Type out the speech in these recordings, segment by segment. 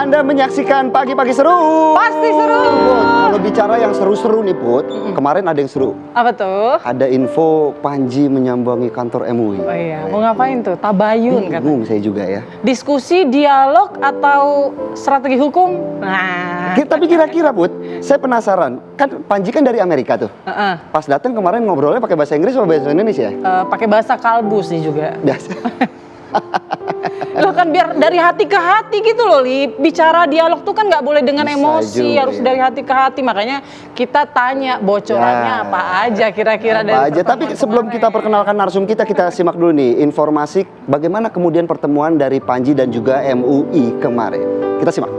Anda menyaksikan Pagi-Pagi Seru. Pasti seru. Put, kalau bicara yang seru-seru nih Put, kemarin ada yang seru. Apa tuh? Ada info Panji menyambangi kantor MUI. Oh iya, mau ngapain tuh? Tabayun kan? Bingung saya juga ya. Diskusi, dialog, atau strategi hukum? Nah. Tapi kira-kira Put, saya penasaran. Kan Panji kan dari Amerika tuh. Pas datang kemarin ngobrolnya pakai bahasa Inggris atau bahasa Indonesia? Pakai bahasa kalbu sih juga. Biasa. Loh kan biar dari hati ke hati gitu loh, Li. Bicara dialog tuh kan nggak boleh dengan Bisa emosi, juga, harus ya. dari hati ke hati. Makanya kita tanya bocorannya Ya. apa aja kira-kira dari Apa aja. Tapi pertemuan sebelum kemarin. kita perkenalkan narsum kita simak dulu nih informasi bagaimana kemudian pertemuan dari Panji dan juga MUI kemarin. Kita simak.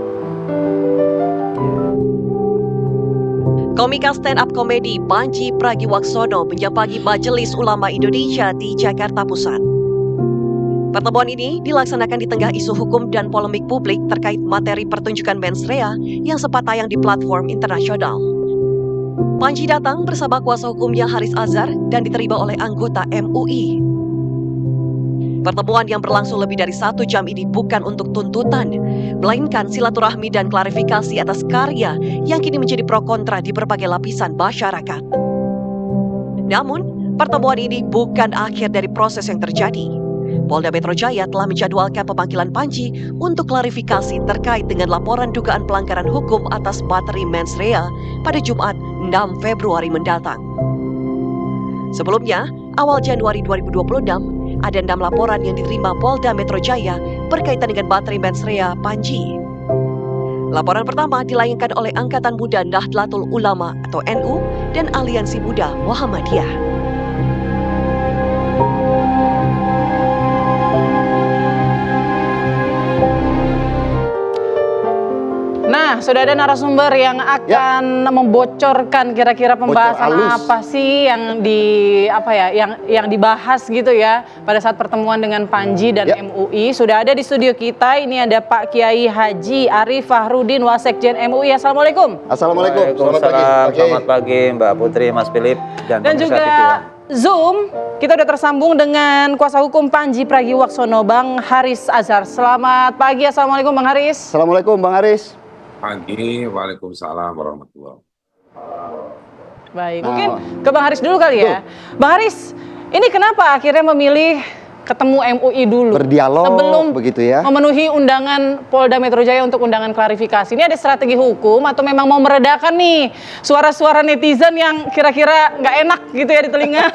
Komika stand-up komedi Panji Pragiwaksono menyambangi Majelis Ulama Indonesia di Jakarta Pusat. Pertemuan ini dilaksanakan di tengah isu hukum dan polemik publik terkait materi pertunjukan mens rea yang sempat tayang di platform internasional. Panji datang bersama kuasa hukumnya Haris Azhar dan diterima oleh anggota MUI. Pertemuan yang berlangsung lebih dari 1 jam ini bukan untuk tuntutan, melainkan silaturahmi dan klarifikasi atas karya yang kini menjadi pro kontra di berbagai lapisan masyarakat. Namun, pertemuan ini bukan akhir dari proses yang terjadi. Polda Metro Jaya telah menjadwalkan pemanggilan Panji untuk klarifikasi terkait dengan laporan dugaan pelanggaran hukum atas materi mens rea pada Jumat 6 Februari mendatang. Sebelumnya, awal Januari 2026, ada 6 laporan yang diterima Polda Metro Jaya berkaitan dengan materi mens rea Panji. Laporan pertama dilayangkan oleh Angkatan Muda Nahdlatul Ulama atau NU dan Aliansi Muda Muhammadiyah. Nah, sudah ada narasumber yang akan membocorkan kira-kira pembahasan apa sih yang yang dibahas gitu ya pada saat pertemuan dengan Panji dan MUI. Sudah ada di studio kita. Ini ada Pak Kiai Haji Arif Fahrudin Wasekjen MUI. Assalamualaikum. Assalamualaikum. Selamat pagi Mbak Putri, Mas Philip dan juga Zoom kita udah tersambung dengan kuasa hukum Panji Pragiwaksono, Bang Haris Azhar. Selamat pagi. Assalamualaikum Bang Haris. Assalamualaikum Bang Haris. Pagi, waalaikumsalam warahmatullahi. Baik, mungkin ke Bang Haris dulu kali ya. Bang Haris, ini kenapa akhirnya memilih ketemu MUI dulu? Berdialog sebelum begitu ya. Memenuhi undangan Polda Metro Jaya untuk undangan klarifikasi. Ini ada strategi hukum atau memang mau meredakan nih suara-suara netizen yang kira-kira nggak enak gitu ya di telinga?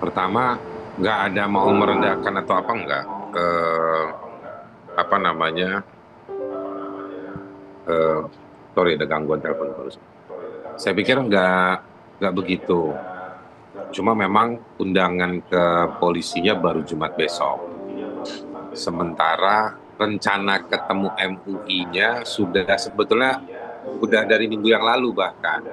Pertama, nggak ada mau merendahkan atau apa enggak. Sorry ada gangguan telepon terus. Saya pikir nggak begitu. Cuma memang undangan ke polisinya baru Jumat besok. Sementara rencana ketemu MUI-nya sebetulnya udah dari minggu yang lalu bahkan.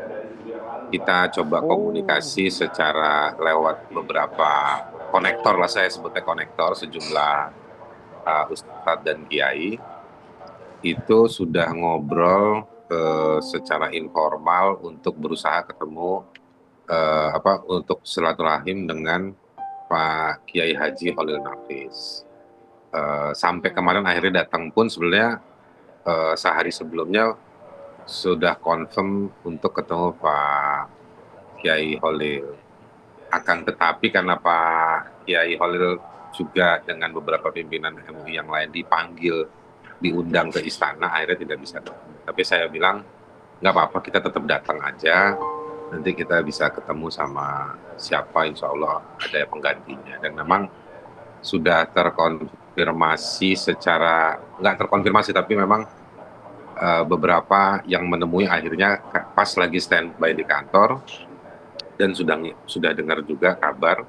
Kita coba komunikasi secara lewat beberapa konektor lah, saya sebutnya konektor, sejumlah ustadz dan kiai itu sudah ngobrol secara informal untuk berusaha ketemu untuk silaturahim dengan Pak Kiai Haji Holil Nafis. Sampai kemarin akhirnya datang pun sebenarnya sehari sebelumnya sudah confirm untuk ketemu Pak Kiai Holil. Akan tetapi karena Pak Kiai Holil juga dengan beberapa pimpinan MUI yang lain diundang ke istana, akhirnya tidak bisa datang. Tapi saya bilang nggak apa-apa, kita tetap datang aja, nanti kita bisa ketemu sama siapa, insya Allah ada penggantinya. Dan memang sudah terkonfirmasi nggak terkonfirmasi tapi memang beberapa yang menemui akhirnya pas lagi standby di kantor dan sudah dengar juga kabar,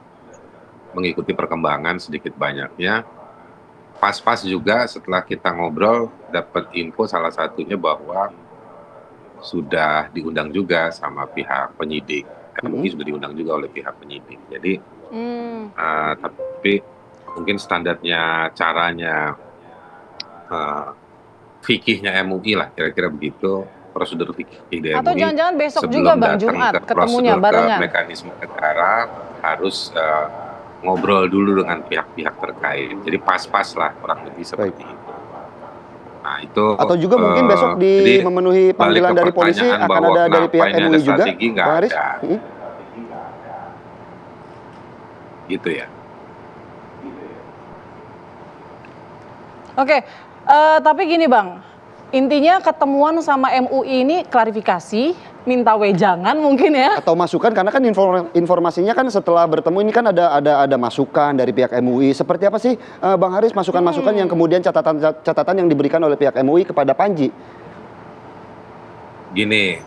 mengikuti perkembangan sedikit banyaknya. Pas-pas juga setelah kita ngobrol dapat info salah satunya bahwa sudah diundang juga sama pihak penyidik. MUI sudah diundang juga oleh pihak penyidik. Jadi tapi mungkin standarnya, caranya, fikihnya MUI lah kira-kira begitu, prosedur fikih dari MUI. Atau jangan-jangan besok juga Bang Jumat ketemunya barengan. Mekanisme negara harus ngobrol dulu dengan pihak-pihak terkait. Jadi pas-pas lah kurang lebih seperti itu. Nah itu Atau juga mungkin besok jadi memenuhi balik panggilan ke dari polisi pertanyaan akan bahwa ada dari kenapa pihak ini MUI ada juga, strategi, nggak Bang Haris? ada. Gitu ya. Oke, tapi gini Bang, intinya ketemuan sama MUI ini klarifikasi, minta wejangan mungkin ya. Atau masukan, karena kan informasinya kan setelah bertemu ini kan ada masukan dari pihak MUI. Seperti apa sih Bang Haris masukan-masukan yang kemudian catatan yang diberikan oleh pihak MUI kepada Panji? Gini,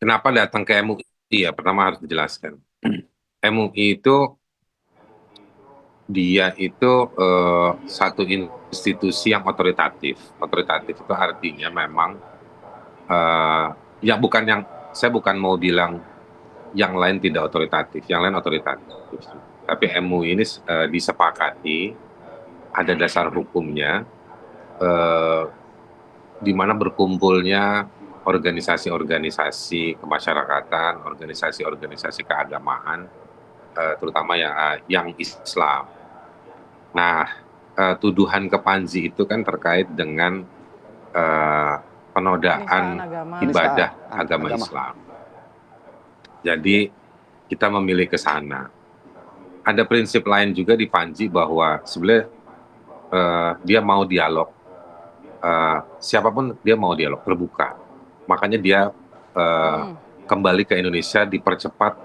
kenapa datang ke MUI ya? Pertama harus dijelaskan. MUI itu dia itu satu institusi yang otoritatif. Otoritatif itu artinya memang ya bukan yang saya bukan mau bilang yang lain tidak otoritatif, yang lain otoritatif. Tapi MUI ini disepakati ada dasar hukumnya di mana berkumpulnya organisasi-organisasi kemasyarakatan, organisasi-organisasi keagamaan, terutama yang Islam. Nah, tuduhan ke Panji itu kan terkait dengan penodaan ibadah agama Islam. Jadi kita memilih ke sana. Ada prinsip lain juga di Panji bahwa sebenarnya dia mau dialog. Siapapun dia mau dialog terbuka. Makanya dia kembali ke Indonesia dipercepat,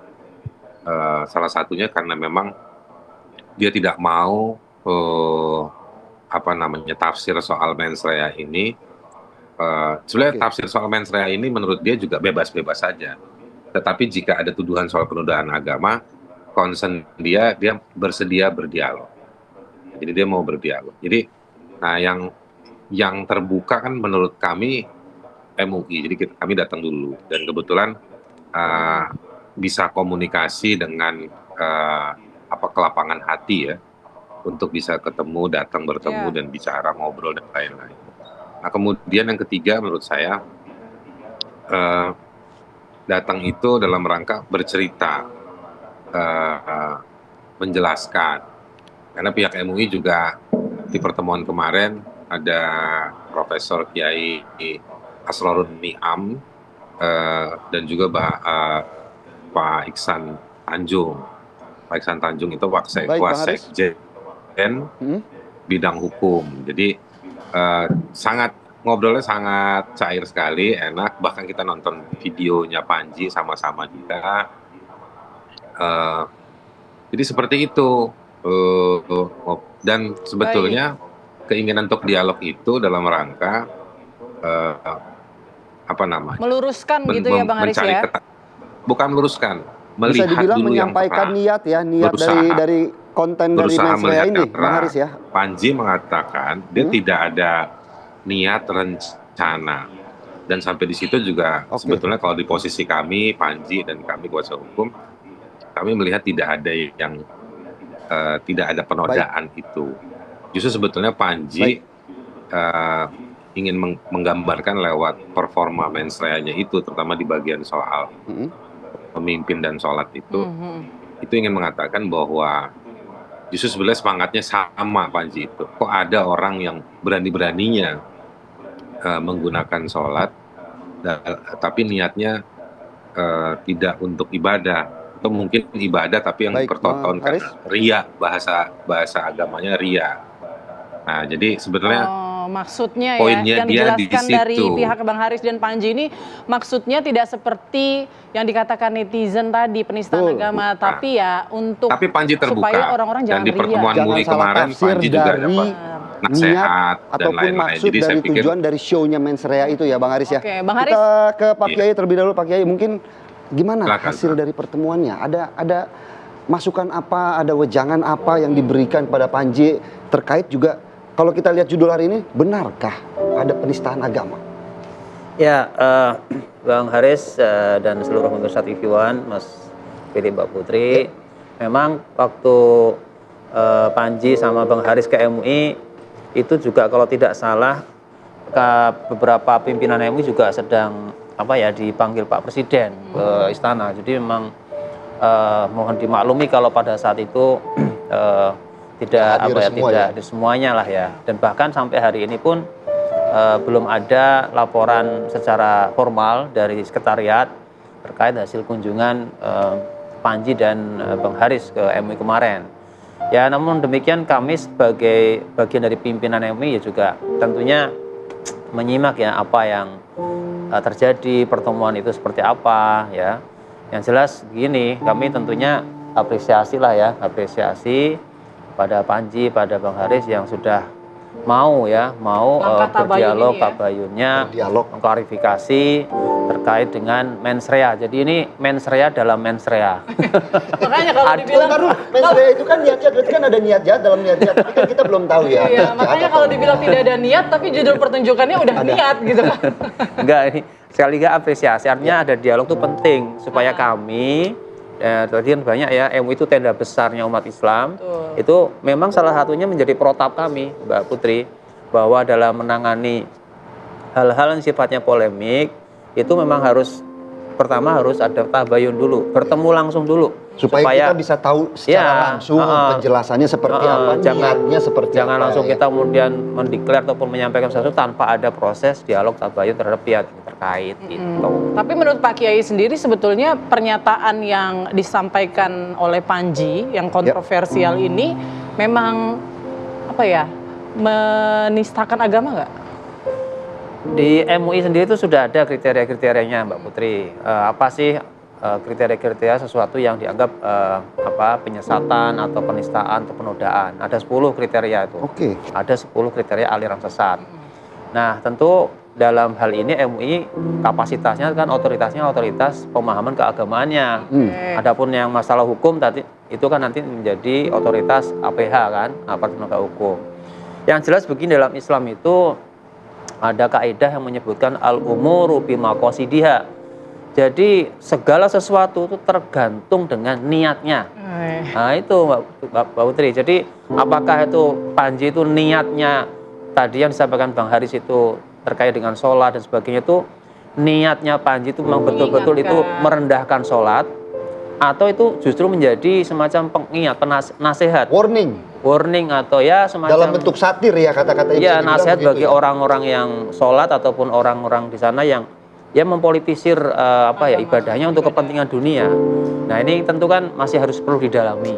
salah satunya karena memang dia tidak mau tafsir soal mens rea ini. Sebenarnya tafsir soal mens rea ini menurut dia juga bebas-bebas saja. Tetapi jika ada tuduhan soal penodaan agama, concern dia bersedia berdialog. Jadi dia mau berdialog. Jadi, nah yang terbuka kan menurut kami MUI. Jadi kami datang dulu dan kebetulan bisa komunikasi dengan kelapangan hati ya, untuk bisa bertemu dan bicara, ngobrol dan lain-lain. Nah kemudian yang ketiga menurut saya datang itu dalam rangka bercerita, menjelaskan. Karena pihak MUI juga di pertemuan kemarin ada Profesor Kiai Asrorun Niam dan juga Pak Iksan Tanjung. Pak Iksan Tanjung itu Wasekjen bidang hukum. Jadi ngobrolnya sangat cair sekali, enak. Bahkan kita nonton videonya Panji sama-sama juga. Jadi seperti itu. Dan sebetulnya keinginan untuk dialog itu dalam rangka meluruskan gitu ya Bang Haris ya? Bukan meluruskan, bisa melihat dibilang dulu menyampaikan niat dari konten dari mens rea ini, Bang Haris ya. Panji mengatakan dia tidak ada niat rencana, dan sampai di situ juga sebetulnya kalau di posisi kami Panji dan kami kuasa hukum, kami melihat tidak ada tidak ada penodaan itu. Justru sebetulnya Panji ingin menggambarkan lewat performa mens rea-nya itu, terutama di bagian soal pemimpin dan sholat itu ingin mengatakan bahwa justru sebenarnya semangatnya sama Panji itu. Kok ada orang yang berani-beraninya menggunakan sholat, tapi niatnya tidak untuk ibadah, atau mungkin ibadah tapi yang dipertontonkan ria, bahasa agamanya ria. Nah jadi sebetulnya maksudnya poinnya ya, yang dijelaskan dari situ. pihak Bang Haris dan Panji ini maksudnya tidak seperti yang dikatakan netizen tadi penistaan agama, tapi ya untuk Panji terbuka, supaya orang-orang jangan di pertemuan MUI kemarin Panji juga dapat nasihat dan lain-lain. Jadi saya pikir tujuan dari show-nya mens rea itu ya Bang Haris ya. Bang Haris. Kita ke Pak Kiai terlebih dahulu. Pak Kiai, mungkin gimana hasil dari pertemuannya? Ada masukan apa, ada wejangan apa yang diberikan kepada Panji terkait juga, kalau kita lihat judul hari ini, benarkah ada penistaan agama? Ya, Bang Haris dan seluruh pemirsa TV One, Mas Philip, Mbak Putri, memang waktu Panji sama Bang Haris ke MUI, itu juga kalau tidak salah beberapa pimpinan MUI juga sedang dipanggil Pak Presiden ke istana. Jadi memang mohon dimaklumi kalau pada saat itu tidak tidak semuanya lah ya, dan bahkan sampai hari ini pun belum ada laporan secara formal dari sekretariat terkait hasil kunjungan Panji dan Bang Haris ke MUI kemarin. Ya, namun demikian kami sebagai bagian dari pimpinan MUI ya juga tentunya menyimak ya apa yang terjadi, pertemuan itu seperti apa ya. Yang jelas gini, kami tentunya apresiasi pada Panji, pada Bang Haris yang sudah mau berdialog tabayunnya, mengklarifikasi terkait dengan mensrea. Jadi ini mensrea dalam mensrea. Makanya kalau dibilang mensrea itu kan niatnya, berarti kan ada niat jahat dalam niat jahat, tapi kan kita belum tahu ya. Iya, makanya kalau dibilang tidak ada niat, tapi judul pertunjukannya udah niat gitu kan. Enggak, ini sekali lagi apresiasi, artinya ada dialog itu penting supaya kami tadi kan banyak ya, MUI itu tenda besarnya umat Islam. Itu memang salah satunya menjadi protap kami, Mbak Putri, bahwa dalam menangani hal-hal yang sifatnya polemik itu memang pertama harus ada tabayun dulu, bertemu langsung dulu supaya kita bisa tahu secara langsung penjelasannya seperti apa, niatnya seperti jangan apa, langsung kita kemudian mendeklar ataupun menyampaikan sesuatu tanpa ada proses dialog tabayun terhadap pihak terkait gitu. Tapi menurut Pak Kiai sendiri sebetulnya pernyataan yang disampaikan oleh Panji yang kontroversial ini memang menistakan agama nggak? Di MUI sendiri itu sudah ada kriteria-kriterianya, Mbak Putri. Apa sih kriteria-kriteria sesuatu yang dianggap penyesatan atau penistaan atau penodaan? Ada 10 kriteria itu. Ada 10 kriteria aliran sesat. Nah, tentu dalam hal ini MUI kapasitasnya kan otoritas pemahaman keagamaannya. Adapun yang masalah hukum tadi itu kan nanti menjadi otoritas APH kan, aparat penegak hukum. Yang jelas begini, dalam Islam itu ada kaidah yang menyebutkan al-umuru bimaqasidiha. Jadi segala sesuatu itu tergantung dengan niatnya. Nah itu Mbak Putri. Jadi apakah itu Panji itu niatnya tadi yang disampaikan Bang Haris itu terkait dengan sholat dan sebagainya, itu niatnya Panji itu memang betul-betul itu merendahkan sholat, atau itu justru menjadi semacam pengingat, nasihat, warning atau ya semacam dalam bentuk satir ya kata-kata itu. Ya, nasihat bagi orang-orang yang sholat ataupun orang-orang di sana yang mempolitisir ibadahnya untuk kepentingan dunia. Nah, ini tentu kan masih harus perlu didalami.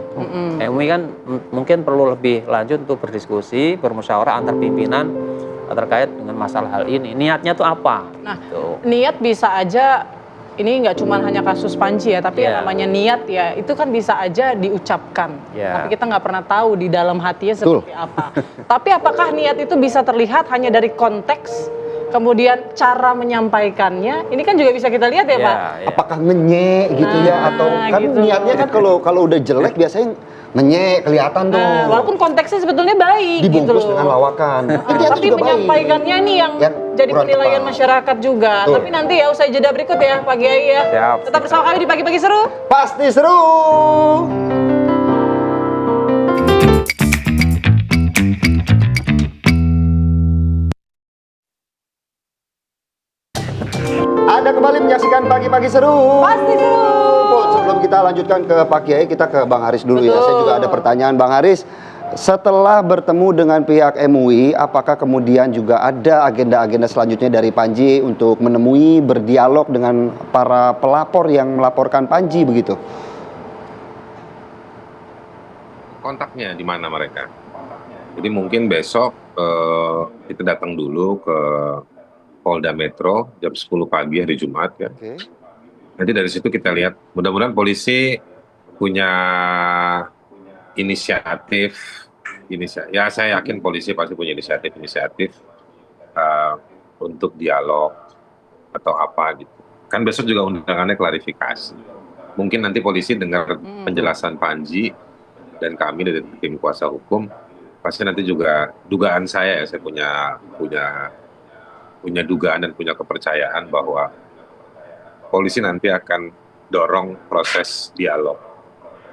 MUI kan mungkin perlu lebih lanjut untuk berdiskusi, bermusyawarah antar pimpinan terkait dengan masalah hal ini. Niatnya tuh apa? Nah, niat bisa aja ini nggak cuma hanya kasus Panji ya, tapi yang namanya niat ya itu kan bisa aja diucapkan, tapi kita nggak pernah tahu di dalam hatinya seperti apa. Tapi apakah niat itu bisa terlihat hanya dari konteks, kemudian cara menyampaikannya, ini kan juga bisa kita lihat ya Pak. Apakah ngenyek gitu ya, atau kan gitu. Niatnya kan kalau udah jelek biasanya ngenyek kelihatan tuh. Walaupun konteksnya sebetulnya baik dibungkus gitu dengan lawakan. Tapi menyampaikannya ini yang jadi penilaian masyarakat juga. Tapi nanti ya usai jeda berikut ya Pak Kiai ya. Tetap bersama kami di Pagi-Pagi Seru. Pasti seru. Anda kembali menyaksikan Pagi-Pagi Seru. Pasti seru. Sebelum kita lanjutkan ke Pak Kiai, kita ke Bang Haris dulu. Ya. Saya juga ada pertanyaan, Bang Haris. Setelah bertemu dengan pihak MUI, apakah kemudian juga ada agenda-agenda selanjutnya dari Panji untuk menemui, berdialog dengan para pelapor yang melaporkan Panji begitu? Kontaknya di mana mereka? Jadi mungkin besok kita datang dulu ke Polda Metro jam 10 pagi hari Jumat ya. Nanti dari situ kita lihat, mudah-mudahan polisi punya inisiatif. Ya saya yakin polisi pasti punya inisiatif untuk dialog atau apa gitu. Kan besok juga undangannya klarifikasi. Mungkin nanti polisi dengar penjelasan Panji dan kami dari tim kuasa hukum, pasti nanti juga dugaan saya punya dugaan dan punya kepercayaan bahwa polisi nanti akan dorong proses dialog.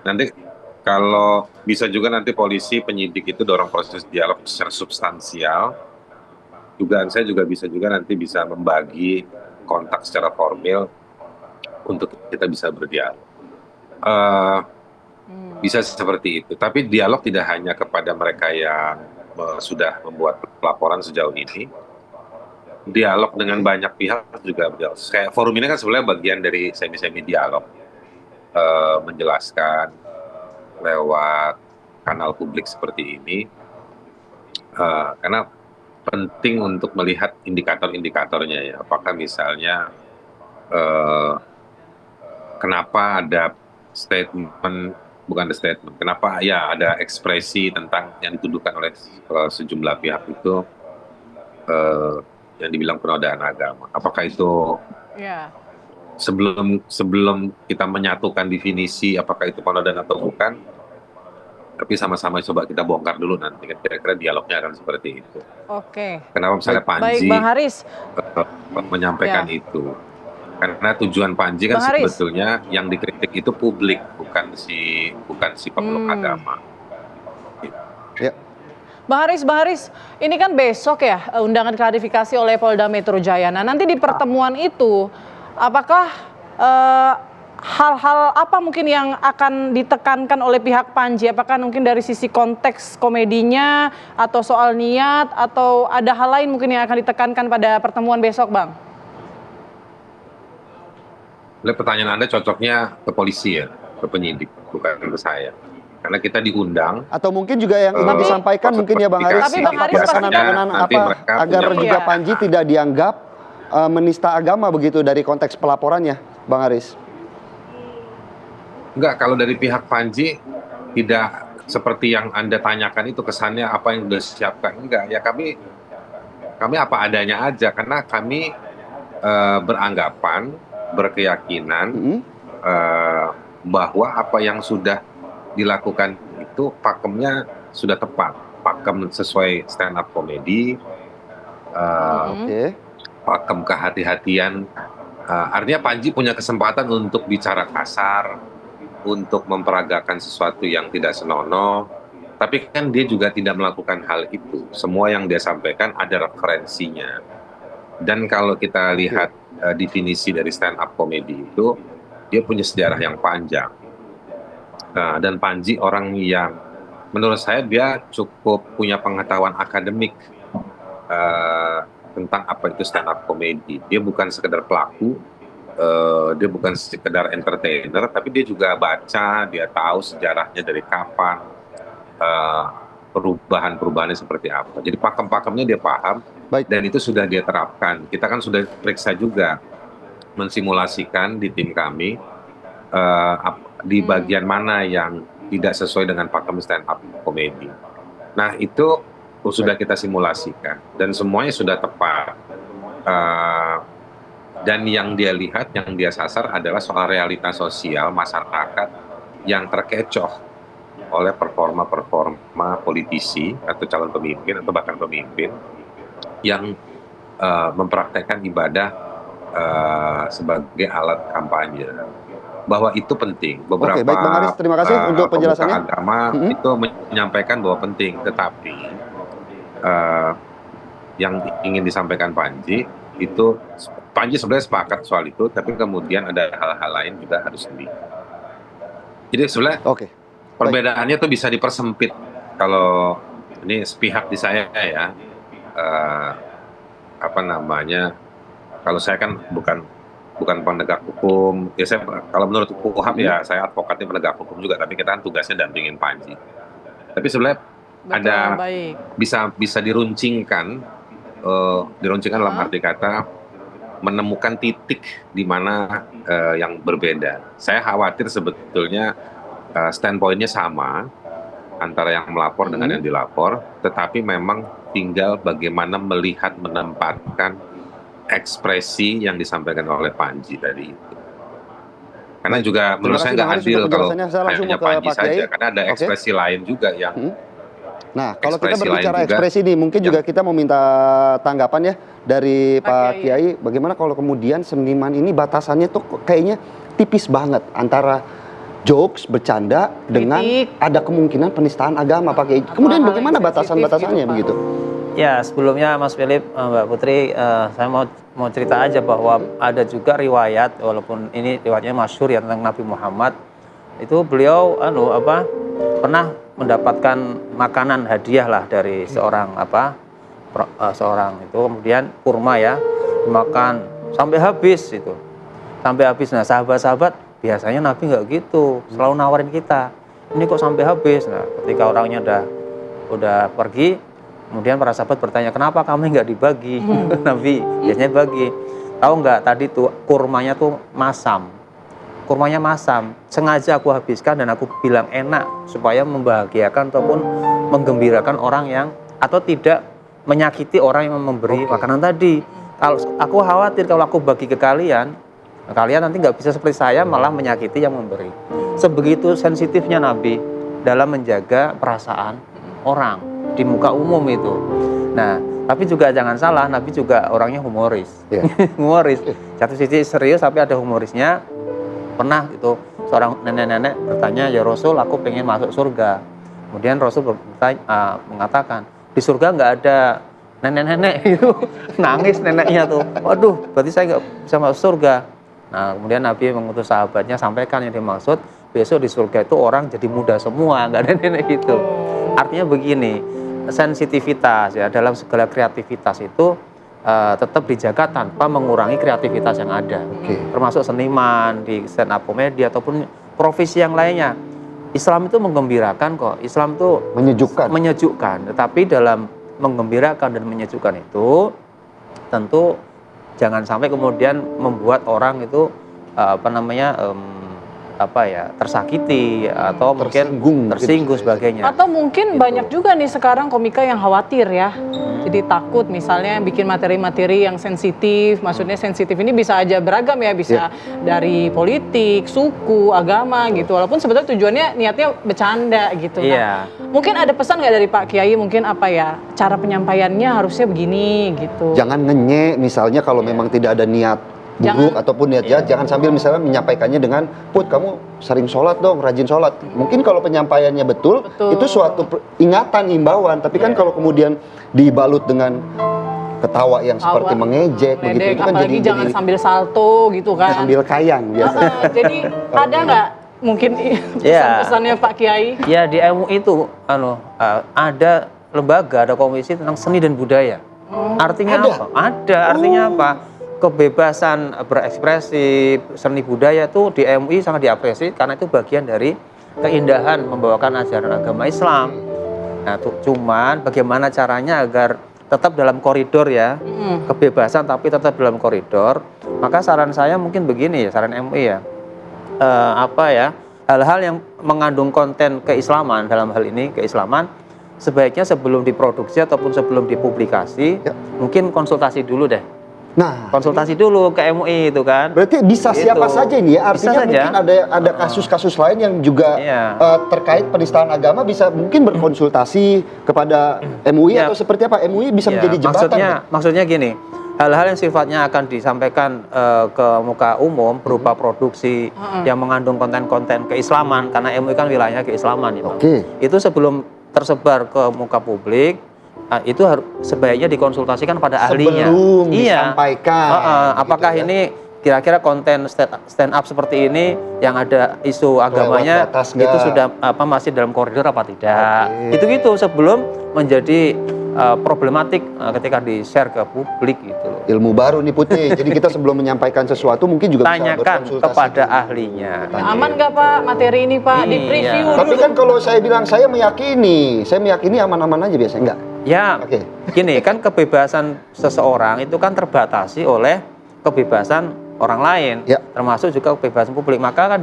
Nanti kalau bisa juga nanti polisi penyidik itu dorong proses dialog secara substansial. Dugaan saya juga bisa membagi kontak secara formal untuk kita bisa berdialog. Bisa seperti itu. Tapi dialog tidak hanya kepada mereka yang sudah membuat laporan sejauh ini. Dialog dengan banyak pihak juga berdialog. Kayak forum ini kan sebenarnya bagian dari semi-semi dialog. Menjelaskan lewat kanal publik seperti ini. Karena penting untuk melihat indikator-indikatornya ya. Apakah misalnya kenapa ada statement, bukan ada statement, kenapa ya ada ekspresi tentang yang dituduhkan oleh sejumlah pihak itu yang dibilang penodaan agama. Apakah itu sebelum kita menyatukan definisi apakah itu penodaan atau bukan, tapi sama-sama coba kita bongkar dulu nanti kan kira-kira dialognya akan seperti itu. Oke. Kenapa misalnya Baik, Panji Bang Haris. menyampaikan itu? Karena tujuan Panji kan sebetulnya yang dikritik itu publik, bukan si pemeluk agama. Ya. Bang Haris, ini kan besok ya undangan klarifikasi oleh Polda Metro Jaya. Nah, nanti di pertemuan itu apakah hal-hal apa mungkin yang akan ditekankan oleh pihak Panji? Apakah mungkin dari sisi konteks komedinya atau soal niat atau ada hal lain mungkin yang akan ditekankan pada pertemuan besok, Bang? Pertanyaan Anda cocoknya ke polisi ya, ke penyidik, bukan ke saya. Karena kita diundang. Atau mungkin juga yang ingin disampaikan mungkin ya Bang Haris, Tapi Bang Haris penekanan apa agar juga Panji tidak dianggap menista agama begitu dari konteks pelaporannya, Bang Haris? Enggak, kalau dari pihak Panji tidak seperti yang Anda tanyakan itu kesannya apa yang sudah disiapkan. Enggak, ya kami apa adanya aja karena kami beranggapan, berkeyakinan bahwa apa yang sudah dilakukan itu pakemnya sudah tepat, pakem sesuai stand up komedi, pakem kehati-hatian. Artinya Panji punya kesempatan untuk bicara kasar, untuk memperagakan sesuatu yang tidak senonoh, tapi kan dia juga tidak melakukan hal itu. Semua yang dia sampaikan ada referensinya. Dan kalau kita lihat definisi dari stand up komedi itu, dia punya sejarah yang panjang. Dan Panji orang yang menurut saya dia cukup punya pengetahuan akademik tentang apa itu stand up komedi. Dia bukan sekedar pelaku, dia bukan sekedar entertainer, tapi dia juga baca, dia tahu sejarahnya dari kapan, perubahan-perubahannya seperti apa. Jadi pakem-pakemnya dia paham. Baik. Dan itu sudah dia terapkan. Kita kan sudah periksa juga, mensimulasikan di tim kami di bagian mana yang tidak sesuai dengan pakem stand up komedi. Nah itu sudah kita simulasikan dan semuanya sudah tepat. Dan yang dia lihat, yang dia sasar adalah soal realitas sosial masyarakat yang terkecoh oleh performa politisi atau calon pemimpin atau bahkan pemimpin yang mempraktekkan ibadah sebagai alat kampanye. Bahwa itu penting. Beberapa baik Bang Haris, terima kasih untuk penjelasannya. Agama itu menyampaikan bahwa penting, tetapi yang ingin disampaikan Panji itu, Panji sebenarnya sepakat soal itu, tapi kemudian ada hal-hal lain juga harus Jadi sebenarnya perbedaannya tuh bisa dipersempit. Kalau ini sepihak di saya ya, kalau saya kan bukan penegak hukum, ya saya kalau menurut KUHAP ya saya advokatnya penegak hukum juga, tapi kita kan tugasnya dampingin Panji. Tapi sebenarnya bisa diruncingkan dalam arti kata menemukan titik di mana yang berbeda. Saya khawatir sebetulnya standpointnya sama antara yang melapor dengan yang dilapor, tetapi memang tinggal bagaimana melihat menempatkan ekspresi yang disampaikan oleh Panji tadi itu. Karena juga menurut saya nggak adil kalau hanya Panji saja, karena ada ekspresi lain juga yang. Nah, kalau kita berbicara ekspresi nih, mungkin juga kita mau minta tanggapan ya dari Pak Kiai. Bagaimana kalau kemudian seniman ini batasannya tuh kayaknya tipis banget antara jokes, bercanda dengan ada kemungkinan penistaan agama, Pak Kiai. Kemudian bagaimana batasan-batasannya begitu? Ya, sebelumnya Mas Philip, Mbak Putri, saya mau cerita aja bahwa ada juga riwayat, walaupun ini riwayatnya masyhur ya tentang Nabi Muhammad, itu beliau pernah mendapatkan makanan hadiah lah dari seorang seorang itu, kemudian kurma ya, dimakan sampai habis itu. Sampai habis. Nah, sahabat-sahabat biasanya Nabi nggak gitu, selalu nawarin kita. Ini kok sampai habis. Nah, ketika orangnya udah pergi, kemudian para sahabat bertanya, kenapa kami nggak dibagi? Nabi biasanya bagi. Tahu nggak, tadi tuh kurmanya tuh masam. Kurmanya masam, sengaja aku habiskan dan aku bilang enak supaya membahagiakan ataupun menggembirakan orang yang, atau tidak menyakiti orang yang memberi makanan tadi. Kalau aku khawatir kalau aku bagi ke kalian nanti nggak bisa seperti saya, malah menyakiti yang memberi. Sebegitu sensitifnya Nabi dalam menjaga perasaan orang di muka umum itu. Nah, tapi juga jangan salah, Nabi juga orangnya humoris. Humoris. Satu sisi serius tapi ada humorisnya. Pernah gitu seorang nenek-nenek bertanya, ya Rasul, aku pengen masuk surga. Kemudian Rasul mengatakan, di surga nggak ada nenek-nenek. Itu nangis neneknya tuh. Waduh, berarti saya nggak bisa masuk surga. Nah, kemudian Nabi mengutus sahabatnya, sampaikan yang dimaksud, besok di surga itu orang jadi muda semua, nggak ada nenek gitu. Artinya begini, sensitivitas ya dalam segala kreativitas itu tetap dijaga tanpa mengurangi kreativitas yang ada. Termasuk seniman, di stand up komedi ataupun profesi yang lainnya. Islam itu menggembirakan kok. Islam itu menyejukkan. Tetapi dalam menggembirakan dan menyejukkan itu tentu jangan sampai kemudian membuat orang itu tersakiti atau mungkin tersinggung sebagainya. Atau mungkin banyak juga nih sekarang komika yang khawatir ya. Jadi takut misalnya bikin materi-materi yang sensitif. Maksudnya sensitif ini bisa aja beragam ya, bisa dari politik, suku, agama gitu. Walaupun sebetulnya tujuannya niatnya bercanda gitu. Nah, mungkin ada pesan nggak dari Pak Kiai, mungkin cara penyampaiannya harusnya begini gitu. Jangan ngenyek misalnya kalau memang tidak ada niat buruk ataupun niat jahat, jangan sambil misalnya menyampaikannya dengan, Put, kamu sering sholat dong, rajin sholat. Mungkin kalau penyampaiannya betul, itu suatu ingatan, imbauan. Tapi kan kalau kemudian dibalut dengan ketawa yang seperti mengejek, begitu, itu kan apalagi jangan sambil salto gitu kan. Sambil kayang biasa. Jadi ada nggak mungkin pesan-pesannya Pak Kiai? Ya, di MUI itu ada lembaga, ada komisi tentang seni dan budaya. Artinya apa? Artinya apa? Kebebasan berekspresi seni budaya itu di MUI sangat diapresiasi karena itu bagian dari keindahan membawakan ajaran agama Islam. Nah, cuman bagaimana caranya agar tetap dalam koridor ya, kebebasan tapi tetap dalam koridor. Maka saran saya mungkin begini ya, saran MUI ya, hal-hal yang mengandung konten keislaman, dalam hal ini keislaman, sebaiknya sebelum diproduksi ataupun sebelum dipublikasi, mungkin konsultasi dulu deh. Nah, konsultasi dulu ke MUI itu kan. Berarti bisa siapa saja ini ya? Artinya mungkin ada kasus-kasus lain yang juga terkait penistaan agama, bisa mungkin berkonsultasi kepada MUI atau seperti apa? MUI bisa menjadi jembatan. Maksudnya gini, hal-hal yang sifatnya akan disampaikan ke muka umum berupa produksi yang mengandung konten-konten keislaman, karena MUI kan wilayahnya keislaman itu. Itu sebelum tersebar ke muka publik, itu sebaiknya dikonsultasikan pada ahlinya. Sebelum disampaikan. Apakah ini kira-kira konten stand up seperti ini yang ada isu agamanya itu sudah masih dalam koridor apa tidak? Gitu sebelum menjadi problematik ketika di-share ke publik gitu loh. Ilmu baru nih Putih. Jadi kita sebelum menyampaikan sesuatu mungkin juga tanyakan bisa berkonsultasi kepada ahlinya. Aman nggak Pak materi ini Pak? Di preview dulu. Tapi kan kalau saya bilang saya meyakini aman-aman aja biasanya enggak? Ya, gini kan kebebasan seseorang itu kan terbatasi oleh kebebasan orang lain, termasuk juga kebebasan publik. Maka kan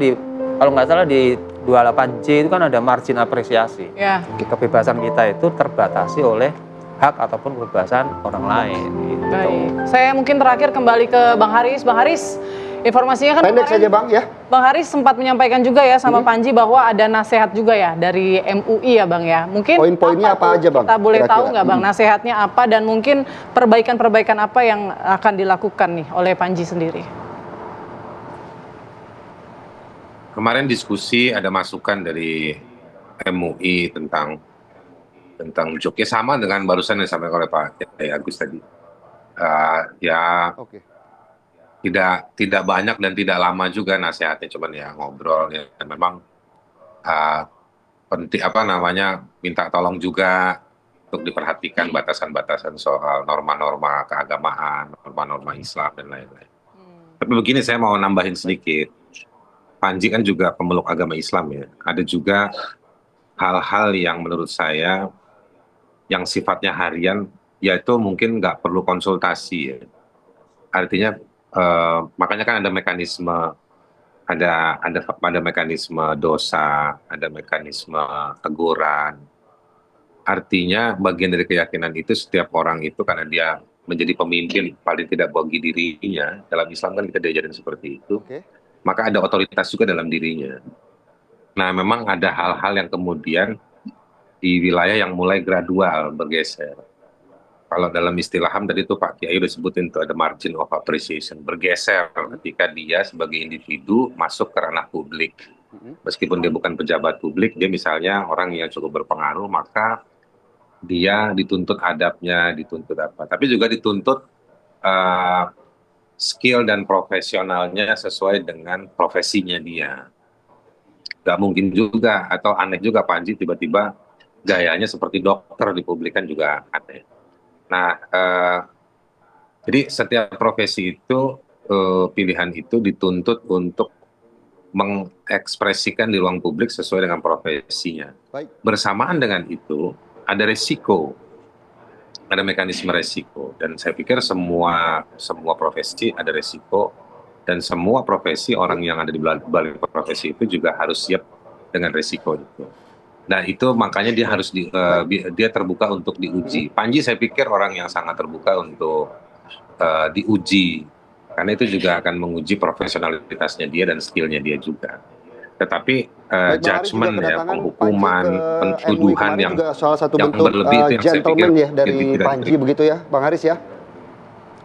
kalau nggak salah di 28J itu kan ada margin apresiasi. Kebebasan kita itu terbatasi oleh hak ataupun kebebasan orang lain. Gitu. Baik. Saya mungkin terakhir kembali ke Bang Haris. Bang Haris, informasinya kan pendek saja Bang ya. Bang Haris sempat menyampaikan juga ya sama Panji bahwa ada nasihat juga ya dari MUI ya Bang ya. Mungkin poin-poinnya apa aja Bang? Kita boleh tahu nggak Bang nasihatnya apa dan mungkin perbaikan-perbaikan apa yang akan dilakukan nih oleh Panji sendiri? Kemarin diskusi ada masukan dari MUI tentang joknya sama dengan barusan yang disampaikan oleh Pak Kiai Agus tadi. Tidak banyak dan tidak lama juga nasihatnya, cuman ya ngobrol ya. Dan memang uh, penting minta tolong juga untuk diperhatikan batasan-batasan soal norma-norma keagamaan, norma-norma Islam dan lain-lain. Tapi begini, saya mau nambahin sedikit. Panji kan juga pemeluk agama Islam ya. Ada juga hal-hal yang menurut saya yang sifatnya harian, yaitu mungkin nggak perlu konsultasi ya. Artinya makanya kan ada mekanisme, ada mekanisme dosa, ada mekanisme teguran. Artinya bagian dari keyakinan itu setiap orang itu karena dia menjadi pemimpin paling tidak bagi dirinya, dalam Islam kan kita diajarin seperti itu, maka ada otoritas juga dalam dirinya. Nah memang ada hal-hal yang kemudian di wilayah yang mulai gradual bergeser. Kalau dalam istilah HAM tadi itu Pak Kiai udah sebutin itu ada margin of appreciation, bergeser ketika dia sebagai individu masuk ke ranah publik. Meskipun dia bukan pejabat publik, dia misalnya orang yang cukup berpengaruh, maka dia dituntut adabnya, dituntut apa. Tapi juga dituntut skill dan profesionalnya sesuai dengan profesinya dia. Gak mungkin juga, atau aneh juga Panji tiba-tiba gayanya seperti dokter di publik kan juga aneh. Nah, jadi setiap profesi itu, pilihan itu dituntut untuk mengekspresikan di ruang publik sesuai dengan profesinya. Bersamaan dengan itu, ada resiko, ada mekanisme resiko, dan saya pikir semua profesi ada resiko, dan semua profesi orang yang ada di balik profesi itu juga harus siap dengan resiko itu. Nah itu makanya dia harus dia terbuka untuk diuji. Panji saya pikir orang yang sangat terbuka untuk diuji, karena itu juga akan menguji profesionalitasnya dia dan skillnya dia juga. Tetapi judgement ya, penghukuman, pentuduhan yang salah satu yang bentuk berlebih itu yang saya pikir ya dari Panji begitu ya, Bang Haris ya,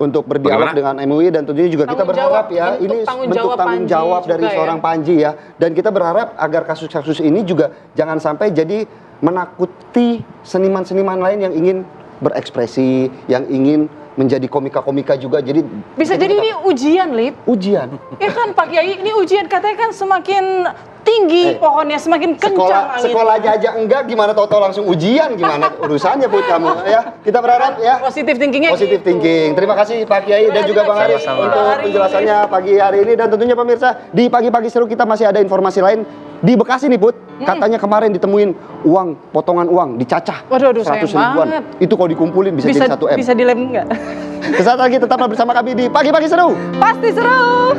untuk berdialog dengan MUI, dan tentunya juga kita berharap ya ini bentuk tanggung jawab dari seorang Panji ya, dan kita berharap agar kasus-kasus ini juga jangan sampai jadi menakuti seniman-seniman lain yang ingin berekspresi, yang ingin menjadi komika-komika juga. Jadi bisa jadi ini ujian, Lip. Ujian. Ya kan Pak Kiai, ini ujian, katanya kan semakin tinggi pohonnya, semakin kencang. Sekolahnya aja enggak, gimana tahu-tahu langsung ujian, gimana urusannya buat kamu ya. Kita berharap ya. Positif thinkingnya. Positif thinking. Terima kasih Pak Kiai dan juga Bang Haris untuk penjelasannya pagi hari ini, dan tentunya pemirsa di pagi-pagi seru kita masih ada informasi lain di Bekasi nih Put. Katanya kemarin ditemuin potongan uang dicacah. Waduh, 100 sayang ribuan. banget. Itu kalau dikumpulin bisa jadi 1 M. Bisa dilem enggak? Sesaat lagi tetaplah bersama kami di pagi-pagi seru. Pasti seru.